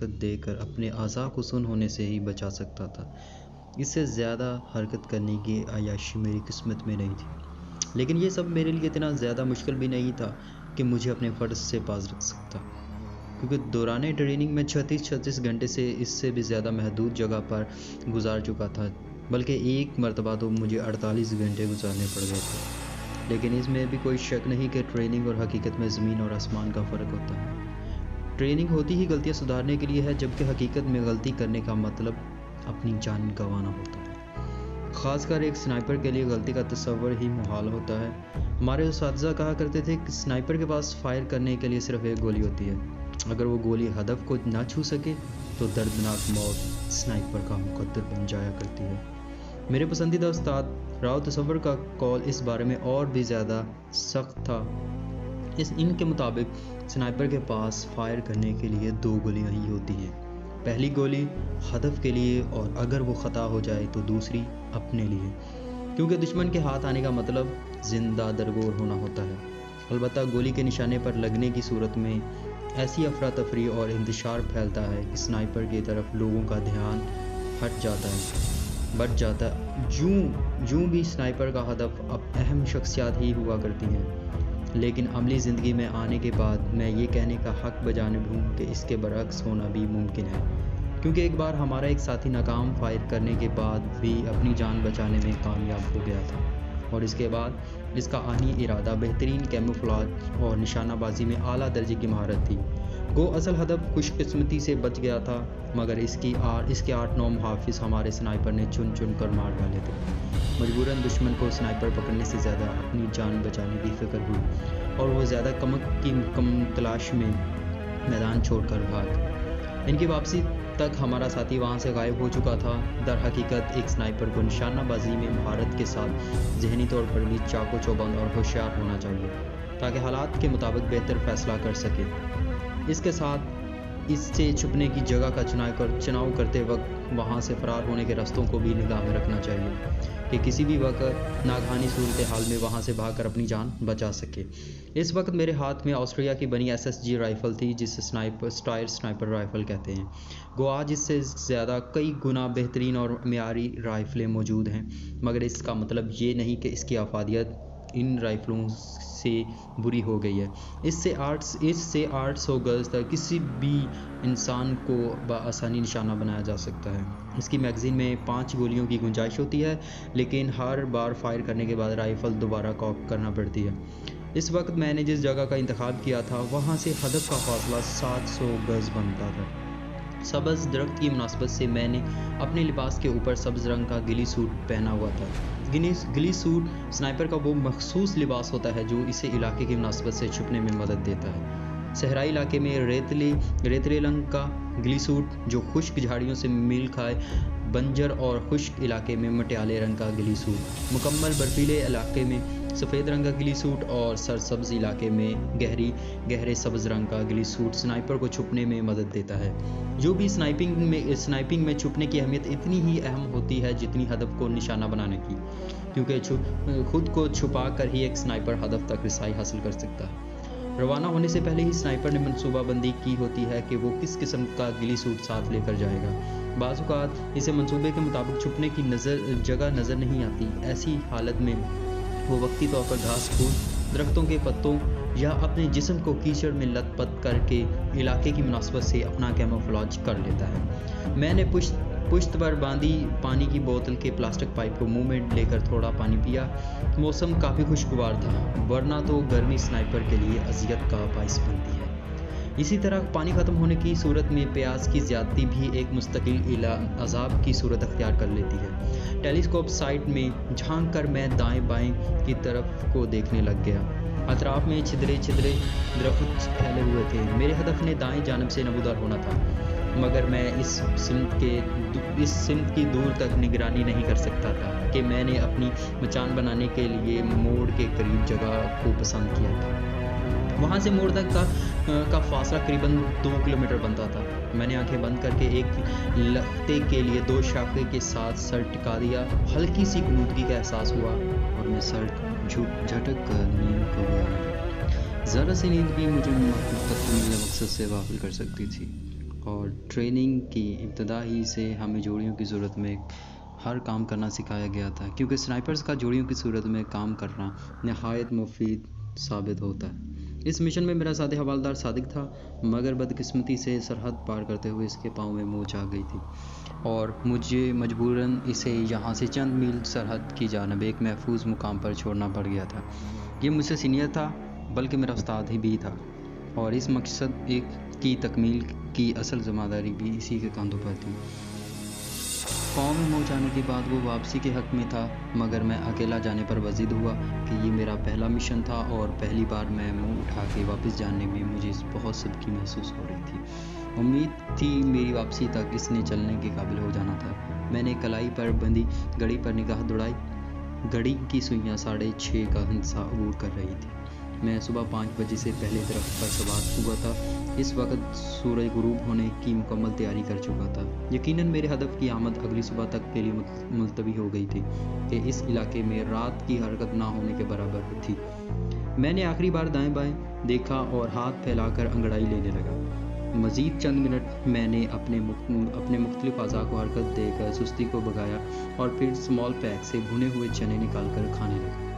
حرکت دے کر اپنے اعضاء کو سن ہونے سے ہی بچا سکتا تھا۔ اس سے زیادہ حرکت کرنے کی عیاشی میری قسمت میں نہیں تھی، لیکن یہ سب میرے لیے اتنا زیادہ مشکل بھی نہیں تھا کہ مجھے اپنے فرض سے باز رکھ سکتا، کیونکہ دوران ٹریننگ میں 36 گھنٹے سے اس سے بھی زیادہ محدود جگہ پر گزار چکا تھا، بلکہ ایک مرتبہ تو مجھے 48 گھنٹے گزارنے پڑ گئے تھے۔ لیکن اس میں بھی کوئی شک نہیں کہ ٹریننگ اور حقیقت میں زمین اور آسمان کا فرق ہوتا ہے۔ ٹریننگ ہوتی ہی غلطیاں سدھارنے کے لیے ہے، جبکہ حقیقت میں غلطی کرنے کا مطلب اپنی جان گنوانا ہوتا ہے۔ خاص کر ایک سنائپر کے لیے غلطی کا تصور ہی محال ہوتا ہے۔ ہمارے اساتذہ کہا کرتے تھے کہ سنائپر کے پاس فائر کرنے کے لیے صرف ایک گولی ہوتی ہے، اگر وہ گولی ہدف کو نہ چھو سکے تو دردناک موت سنائپر کا مقدر بن جایا کرتی ہے۔ میرے پسندیدہ استاد راؤ تصور کا قول اس بارے میں اور بھی زیادہ سخت تھا۔ ان کے مطابق سنائپر کے پاس فائر کرنے کے لیے 2 گولیاں ہی ہوتی ہیں، پہلی گولی ہدف کے لیے اور اگر وہ خطا ہو جائے تو دوسری اپنے لیے، کیونکہ دشمن کے ہاتھ آنے کا مطلب زندہ درگور ہونا ہوتا ہے۔ البتہ گولی کے نشانے پر لگنے کی صورت میں ایسی افراتفری اور انتشار پھیلتا ہے کہ سنائپر کی طرف لوگوں کا دھیان ہٹ جاتا ہے۔ جوں بھی سنائپر کا ہدف اب اہم شخصیات ہی ہوا کرتی ہیں، لیکن عملی زندگی میں آنے کے بعد میں یہ کہنے کا حق بجانب ہوں کہ اس کے برعکس ہونا بھی ممکن ہے، کیونکہ ایک بار ہمارا ایک ساتھی ناکام فائر کرنے کے بعد بھی اپنی جان بچانے میں کامیاب ہو گیا تھا، اور اس کے بعد اس کا آہنی ارادہ، بہترین کیموفلاج اور نشانہ بازی میں اعلیٰ درجے کی مہارت تھی۔ گو اصل ہدف خوش قسمتی سے بچ گیا تھا، مگر اس کے 8-9 محافظ ہمارے سنائپر نے چن کر مار ڈالے تھے۔ مجبوراً دشمن کو سنائپر پکڑنے سے زیادہ اپنی جان بچانے کی فکر ہوئی اور وہ زیادہ کمک کی تلاش میں میدان چھوڑ کر بھاگ۔ ان کی واپسی تک ہمارا ساتھی وہاں سے غائب ہو چکا تھا۔ در حقیقت ایک سنائپر کو نشانہ بازی میں مہارت کے ساتھ ذہنی طور پر بھی چاق و چوبند اور ہوشیار ہونا چاہیے تاکہ حالات کے مطابق بہتر فیصلہ کر سکے۔ اس کے ساتھ اس سے چھپنے کی جگہ کا چناؤ کرتے وقت وہاں سے فرار ہونے کے راستوں کو بھی نگاہ میں رکھنا چاہیے کہ کسی بھی وقت ناگہانی صورتحال میں وہاں سے بھاگ کر اپنی جان بچا سکے۔ اس وقت میرے ہاتھ میں آسٹریلیا کی بنی SSG رائفل تھی، جسے اسٹائر سنائپر رائفل کہتے ہیں۔ گو آج اس سے زیادہ کئی گنا بہترین اور معیاری رائفلیں موجود ہیں، مگر اس کا مطلب یہ نہیں کہ اس کی افادیت ان رائفلوں سے بری ہو گئی ہے۔ اس سے 800 گز تک کسی بھی انسان کو بآسانی نشانہ بنایا جا سکتا ہے۔ اس کی میگزین میں 5 گولیوں کی گنجائش ہوتی ہے، لیکن ہر بار فائر کرنے کے بعد رائفل دوبارہ کاک کرنا پڑتی ہے۔ اس وقت میں نے جس جگہ کا انتخاب کیا تھا وہاں سے ہدف کا فاصلہ 700 گز بنتا تھا۔ سبز درخت کی مناسبت سے میں نے اپنے لباس کے اوپر سبز رنگ کا گلی سوٹ پہنا ہوا تھا۔ گلی سوٹ سنائپر کا وہ مخصوص لباس ہوتا ہے جو اسے علاقے کی مناسبت سے چھپنے میں مدد دیتا ہے۔ صحرائی علاقے میں ریتلے رنگ کا گلی سوٹ جو خشک جھاڑیوں سے میل کھائے، بنجر اور خشک علاقے میں مٹیالے رنگ کا گلی سوٹ، مکمل برفیلے علاقے میں سفید رنگ کا گلی سوٹ اور سرسبز علاقے میں گہرے سبز رنگ کا گلی سوٹ سنائپر کو چھپنے میں مدد دیتا ہے۔ جو بھی سنائپنگ میں چھپنے کی اہمیت اتنی ہی اہم ہوتی ہے جتنی ہدف کو نشانہ بنانے کی، کیونکہ خود کو چھپا کر ہی ایک سنائپر ہدف تک رسائی حاصل کر سکتا ہے۔ روانہ ہونے سے پہلے ہی سنائپر نے منصوبہ بندی کی ہوتی ہے کہ وہ کس قسم کا گلی سوٹ ساتھ لے کر جائے گا۔ بعض اوقات اسے منصوبے کے مطابق چھپنے کی جگہ نظر نہیں آتی۔ ایسی حالت میں وہ وقتی طور پر گھاس پھوس، درختوں کے پتوں یا اپنے جسم کو کیچڑ میں لت پت کر کے علاقے کی مناسبت سے اپنا کیموفلاج کر لیتا ہے۔ میں نے پشت پر باندھی پانی کی بوتل کے پلاسٹک پائپ کو منہ میں لے کر تھوڑا پانی پیا۔ موسم کافی خوشگوار تھا، ورنہ تو گرمی سنائپر کے لیے اذیت کا باعث بنتی ہے۔ اسی طرح پانی ختم ہونے کی صورت میں پیاس کی زیادتی بھی ایک مستقل عذاب کی صورت اختیار کر لیتی ہے۔ ٹیلیسکوپ سائٹ میں جھانک کر میں دائیں بائیں کی طرف کو دیکھنے لگ گیا۔ اطراف میں چھدرے درخت پھیلے ہوئے تھے۔ میرے ہدف نے دائیں جانب سے نمودار ہونا تھا، مگر میں اس سمت کی دور تک نگرانی نہیں کر سکتا تھا کہ میں نے اپنی مچان بنانے کے لیے موڑ کے قریب جگہ کو پسند کیا تھا۔ وہاں سے موڑ تک کا فاصلہ قریباً 2 کلومیٹر بنتا تھا۔ میں نے آنکھیں بند کر کے ایک لختے کے لیے 2 شاخے کے ساتھ سر ٹکا دیا۔ ہلکی سی غنودگی کا احساس ہوا اور میں سر جھٹک کر نیند کو گیا۔ ذرا سی نیند بھی مجھے مقصد سے غافل کر سکتی تھی۔ اور ٹریننگ کی ابتدا ہی سے ہمیں جوڑیوں کی صورت میں ہر کام کرنا سکھایا گیا تھا، کیونکہ سنائپرز کا جوڑیوں کی صورت میں کام کرنا نہایت مفید ثابت ہوتا ہے۔ اس مشن میں میرا ساتھی حوالدار صادق تھا، مگر بدقسمتی سے سرحد پار کرتے ہوئے اس کے پاؤں میں موچ آ گئی تھی اور مجھے مجبوراً اسے یہاں سے چند میل سرحد کی جانب ایک محفوظ مقام پر چھوڑنا پڑ گیا تھا۔ یہ مجھ سے سینئر تھا، بلکہ میرا استاد ہی بھی تھا، اور اس مقصد کی تکمیل کی اصل ذمہ داری بھی اسی کے کاندھوں پر تھی۔ پاؤں میں موچ آنے کے بعد وہ واپسی کے حق میں تھا، مگر میں اکیلا جانے پر وزید ہوا کہ یہ میرا پہلا مشن تھا اور پہلی بار میں منہ اٹھا کے واپس جانے میں مجھے بہت سبکی محسوس ہو رہی تھی۔ امید تھی میری واپسی تک اس نے چلنے کے قابل ہو جانا تھا۔ میں نے کلائی پر بندھی گھڑی پر نگاہ دوڑائی۔ گھڑی کی سوئیاں 6:30 کا ہندسہ عبور کر رہی تھی۔ میں صبح 5 بجے سے پہلے درخت پر سوار ہوا تھا۔ اس وقت سورج غروب ہونے کی مکمل تیاری کر چکا تھا۔ یقیناً میرے ہدف کی آمد اگلی صبح تک کے لیے ملتوی ہو گئی تھی کہ اس علاقے میں رات کی حرکت نہ ہونے کے برابر تھی۔ میں نے آخری بار دائیں بائیں دیکھا اور ہاتھ پھیلا کر انگڑائی لینے لگا۔ مزید چند منٹ میں نے اپنے مختلف اعضاء کو حرکت دے کر سستی کو بھگایا اور پھر اسمال پیک سے بھنے ہوئے چنے نکال کر کھانے لگا۔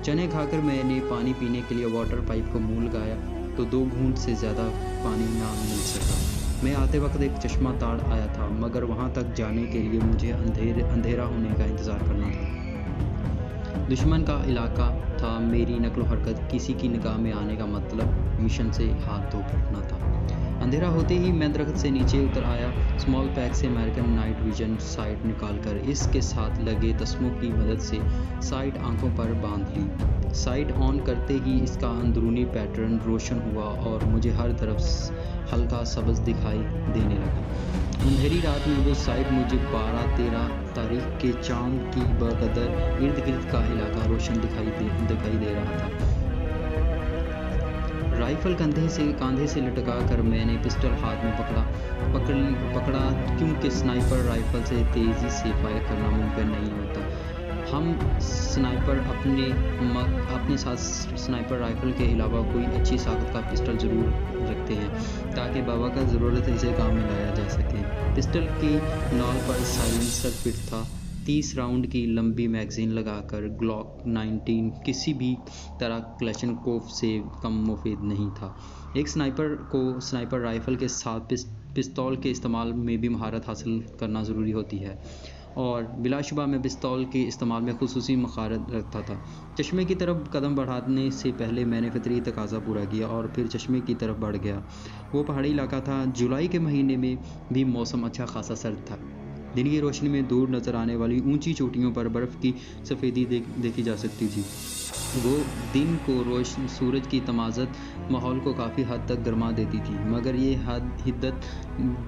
چنے کھا کر میں نے پانی پینے کے لیے واٹر پائپ کو منہ لگایا تو 2 گھونٹ سے زیادہ پانی نہ مل سکا۔ میں آتے وقت ایک چشمہ تاڑ آیا تھا، مگر وہاں تک جانے کے لیے مجھے اندھیرا ہونے کا انتظار کرنا تھا۔ دشمن کا علاقہ تھا، میری نقل و حرکت کسی کی نگاہ میں آنے کا مطلب مشن سے ہاتھ دھو بیٹھنا تھا۔ اندھیرا ہوتے ہی میں درخت سے نیچے اتر آیا۔ اسمال پیک سے امریکن نائٹ ویژن سائٹ نکال کر اس کے ساتھ لگے تسموں کی مدد سے سائٹ آنکھوں پر باندھ لی۔ سائٹ آن کرتے ہی اس کا اندرونی پیٹرن روشن ہوا اور مجھے ہر طرف ہلکا سبز دکھائی دینے لگا۔ اندھیری رات میں وہ سائٹ مجھے 12-13 تاریخ کے چاند کی بقدر ارد گرد کا علاقہ روشن دکھائی دے رہا تھا۔ رائفل کاندھے سے لٹکا کر میں نے پسٹل ہاتھ میں پکڑا کیونکہ سنائپر رائفل سے تیزی سے فائر کرنا ممکن نہیں ہوتا۔ ہم سنائپر اپنے ساتھ سنائپر رائفل کے علاوہ کوئی اچھی ساخت کا پسٹل ضرور رکھتے ہیں تاکہ بوقت ضرورت اسے کام میں لایا جا سکے۔ پسٹل کی نال پر سائلنسر فٹ تھا۔ 30 راؤنڈ کی لمبی میگزین لگا کر گلاک 19 کسی بھی طرح کلاشنکوف سے کم مفید نہیں تھا۔ ایک سنائپر کو سنائپر رائفل کے ساتھ پستول کے استعمال میں بھی مہارت حاصل کرنا ضروری ہوتی ہے، اور بلا شبہ میں پستول کے استعمال میں خصوصی مہارت رکھتا تھا۔ چشمے کی طرف قدم بڑھانے سے پہلے میں نے فطری تقاضا پورا کیا اور پھر چشمے کی طرف بڑھ گیا۔ وہ پہاڑی علاقہ تھا۔ جولائی کے مہینے میں بھی موسم اچھا خاصا سرد تھا۔ دن کی روشنی میں دور نظر آنے والی اونچی چوٹیوں پر برف کی سفیدی دیکھی جا سکتی تھی۔ وہ دن کو سورج کی تمازت ماحول کو کافی حد تک گرما دیتی تھی، مگر یہ حدت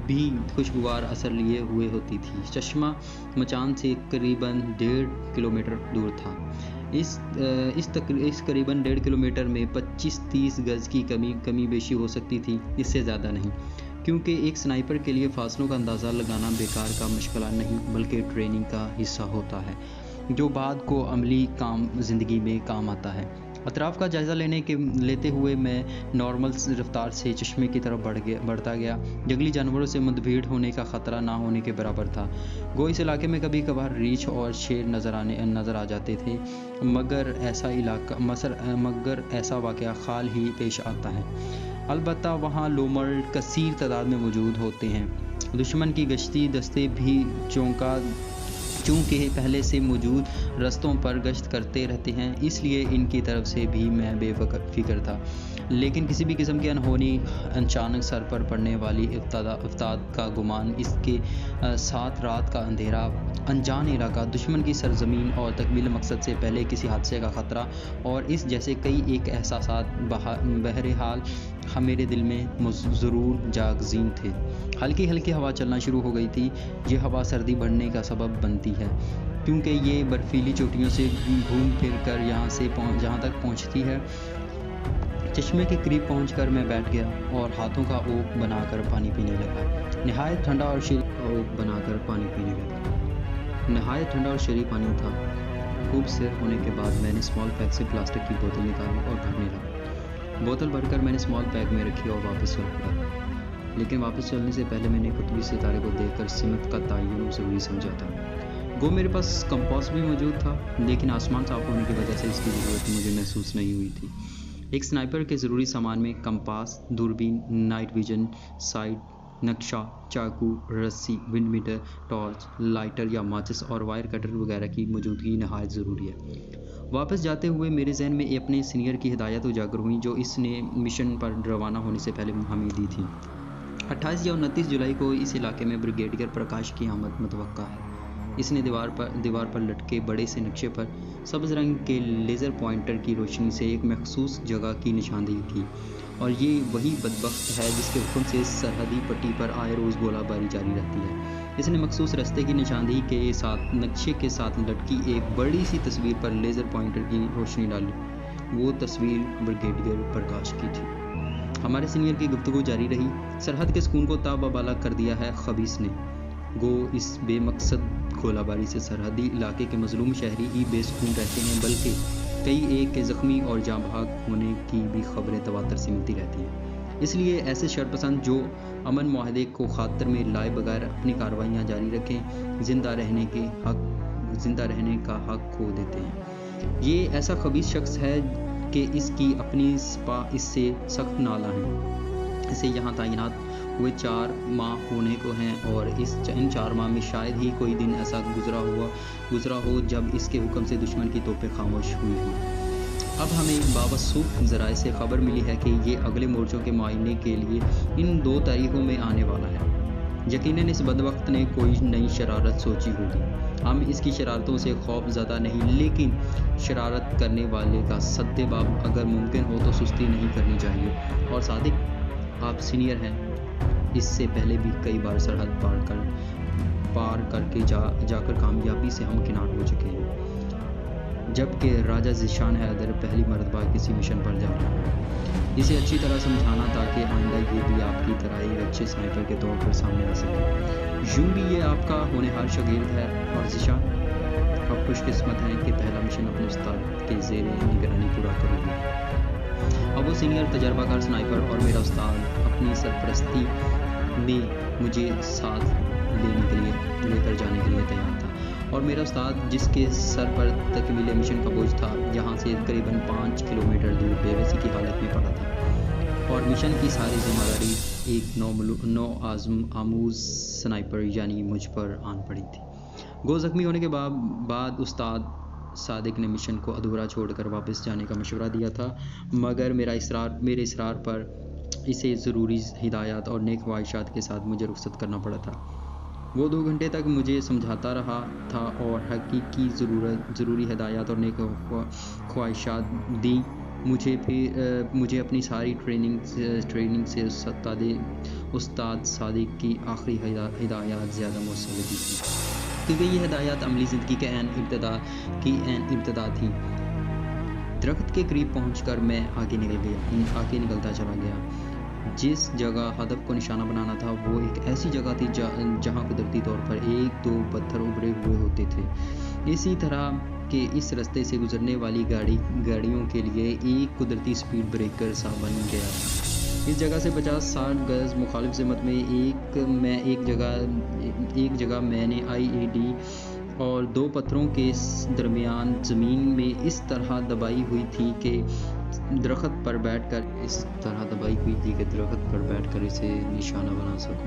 بھی خوشگوار اثر لیے ہوئے ہوتی تھی۔ چشمہ مچان سے قریباً 1.5 کلومیٹر دور تھا۔ اس قریباً 1.5 کلومیٹر میں 25-30 گز کی کمی بیشی ہو سکتی تھی، اس سے زیادہ نہیں، کیونکہ ایک سنائپر کے لیے فاصلوں کا اندازہ لگانا بیکار کا مشغلہ نہیں بلکہ ٹریننگ کا حصہ ہوتا ہے، جو بعد کو عملی زندگی میں کام آتا ہے۔ اطراف کا جائزہ لیتے ہوئے میں نارمل رفتار سے چشمے کی طرف بڑھتا گیا۔ جنگلی جانوروں سے مدبھیڑ ہونے کا خطرہ نہ ہونے کے برابر تھا۔ گو اس علاقے میں کبھی کبھار ریچھ اور شیر نظر آ جاتے تھے، مگر ایسا واقعہ خال ہی پیش آتا ہے۔ البتہ وہاں لومڑ کثیر تعداد میں موجود ہوتے ہیں۔ دشمن کی گشتی دستے بھی چونکہ پہلے سے موجود رستوں پر گشت کرتے رہتے ہیں، اس لیے ان کی طرف سے بھی میں بے فکر تھا۔ لیکن کسی بھی قسم کی انہونی اچانک سر پر پڑنے والی افتاد کا گمان، اس کے ساتھ رات کا اندھیرا، انجان علاقہ، دشمن کی سرزمین اور تکمیل مقصد سے پہلے کسی حادثے کا خطرہ اور اس جیسے کئی ایک احساسات بہرحال میرے دل میں ضرور جاگزین تھے۔ ہلکی ہلکی ہوا چلنا شروع ہو گئی تھی۔ یہ ہوا سردی بڑھنے کا سبب بنتی ہے، کیونکہ یہ برفیلی چوٹیوں سے گھوم پھر کر جہاں تک پہنچتی ہے۔ چشمے کے قریب پہنچ کر میں بیٹھ گیا اور ہاتھوں کا اوک بنا کر پانی پینے لگا۔ نہایت ٹھنڈا اور شیریں پانی تھا۔ خوب سیر ہونے کے بعد میں نے اسمال پیک سے پلاسٹک کی بوتل نکالی اور بھرنے لگا۔ بوتل بھر کر میں نے اسمال پیک میں رکھی اور واپس چل پڑا۔ لیکن واپس چلنے سے پہلے میں نے قطبی ستارے کو دیکھ کر سمت کا تعین ضروری سمجھا تھا۔ گو میرے پاس کمپاس بھی موجود تھا، لیکن آسمان صاف ہونے کی وجہ سے اس کی ضرورت مجھے محسوس نہیں ہوئی تھی۔ ایک سنائپر کے ضروری سامان میں کمپاس، دوربین، نائٹ ویژن سائٹ، نقشہ، چاقو، رسی، ونڈ میٹر، ٹارچ، لائٹر یا ماچس اور وائر کٹر وغیرہ کی موجودگی نہایت ضروری ہے۔ واپس جاتے ہوئے میرے ذہن میں اپنے سینئر کی ہدایت اجاگر ہوئیں جو اس نے مشن پر روانہ ہونے سے پہلے ہمیں دی تھی۔ 28 یا 29 جولائی کو اس علاقے میں بریگیڈیئر پرکاش کی آمد متوقع ہے۔ اس نے دیوار پر لٹکے بڑے سے نقشے پر سبز رنگ کے لیزر پوائنٹر کی روشنی سے ایک مخصوص جگہ کی نشاندہی کی، اور یہ وہی بدبخت ہے جس کے حکم سے سرحدی پٹی پر آئے روز گولہ باری جاری رہتی ہے۔ اس نے مخصوص راستے کی نشاندہی کے ساتھ نقشے کے ساتھ لٹکی ایک بڑی سی تصویر پر لیزر پوائنٹر کی روشنی ڈالی۔ وہ تصویر بریگیڈیئر پرکاش کی تھی۔ ہمارے سینئر کی گفتگو جاری رہی۔ سرحد کے سکون کو تاب بالا کر دیا ہے خبیث نے۔ گو اس بے مقصد گولہ باری سے سرحدی علاقے کے مظلوم شہری ہی بے سکون رہتے ہیں، بلکہ کئی ایک کے زخمی اور جاں بحق ہونے کی بھی خبریں تواتر سے ملتی رہتی ہیں۔ اس لیے ایسے شرپسند جو امن معاہدے کو خاطر میں لائے بغیر اپنی کارروائیاں جاری رکھیں، زندہ رہنے کا حق کھو دیتے ہیں۔ یہ ایسا خبیث شخص ہے کہ اس کی اپنی سپاہ اس سے سخت نالاں ہیں۔ اسے یہاں تعینات ہوئے 4 ماہ ہونے کو ہیں، اور ان 4 ماہ میں شاید ہی کوئی دن ایسا گزرا ہو جب اس کے حکم سے دشمن کی توپیں خاموش ہوئی ہوں۔ اب ہمیں باوثوق ذرائع سے خبر ملی ہے کہ یہ اگلے مورچوں کے معائنے کے لیے ان 2 تاریخوں میں آنے والا ہے۔ یقیناً اس بدبخت نے کوئی نئی شرارت سوچی ہوگی۔ ہم اس کی شرارتوں سے خوف زدہ نہیں، لیکن شرارت کرنے والے کا سد باب اگر ممکن ہو تو سستی نہیں کرنی چاہیے۔ اور صادق، آپ سینئر ہیں، اس سے پہلے بھی کئی بار سرحد پار کر کے جا کر کامیابی سے ہمکنار ہو چکے ہیں، جبکہ راجہ ذیشان حیدر پہلی مرتبہ کسی مشن پر جا رہا ہے۔ اسے اچھی طرح سمجھانا تاکہ آئندہ یہ بھی آپ کی طرح ایک اچھے سنائپر کے طور پر سامنے آ سکے۔ یوں بھی یہ آپ کا ہونہار شاگرد ہے، اور ذیشان، آپ خوش قسمت ہیں کہ پہلا مشن اپنے استاد کے زیر نگرانی پورا کرو گے۔ اب وہ سینئر تجربہ کار سنائپر اور میرا استاد اپنی سرپرستی میں مجھے ساتھ لے کر جانے کے لیے تیار تھا، اور میرا استاد جس کے سر پر تکمیل مشن کا بوجھ تھا یہاں سے قریباً 5 کلومیٹر دور بے بسی کی حالت میں پڑا تھا، اور مشن کی ساری ذمہ داری ایک نو آموز سنائپر یعنی مجھ پر آن پڑی تھی۔ گو زخمی ہونے کے بعد استاد صادق نے مشن کو ادھورا چھوڑ کر واپس جانے کا مشورہ دیا تھا، مگر میرے اصرار پر اسے ضروری ہدایات اور نیک خواہشات کے ساتھ مجھے رخصت کرنا پڑا تھا۔ وہ 2 گھنٹے تک مجھے سمجھاتا رہا تھا اور حقیقی ضروری ہدایات اور نیک خواہشات دیں۔ مجھے اپنی ساری ٹریننگ سے استاد صادق کی آخری ہدایات زیادہ مؤثر لگی تھی، کیونکہ یہ ہدایات عملی زندگی کے عین ابتدا تھی۔ درخت کے قریب پہنچ کر میں آگے نکلتا چلا گیا۔ جس جگہ ہدف کو نشانہ بنانا تھا وہ ایک ایسی جگہ تھی جہاں قدرتی طور پر 1-2 پتھر ابھرے ہوئے ہوتے تھے، اسی طرح کہ اس راستے سے گزرنے والی گاڑیوں کے لیے ایک قدرتی سپیڈ بریکر سا بن گیا تھا۔ اس جگہ سے 50-60 گز مخالف سمت میں ایک جگہ میں نے IED اور 2 پتھروں کے درمیان زمین میں اس طرح دبائی ہوئی تھی کہ درخت پر بیٹھ کر اسے نشانہ بنا سکوں۔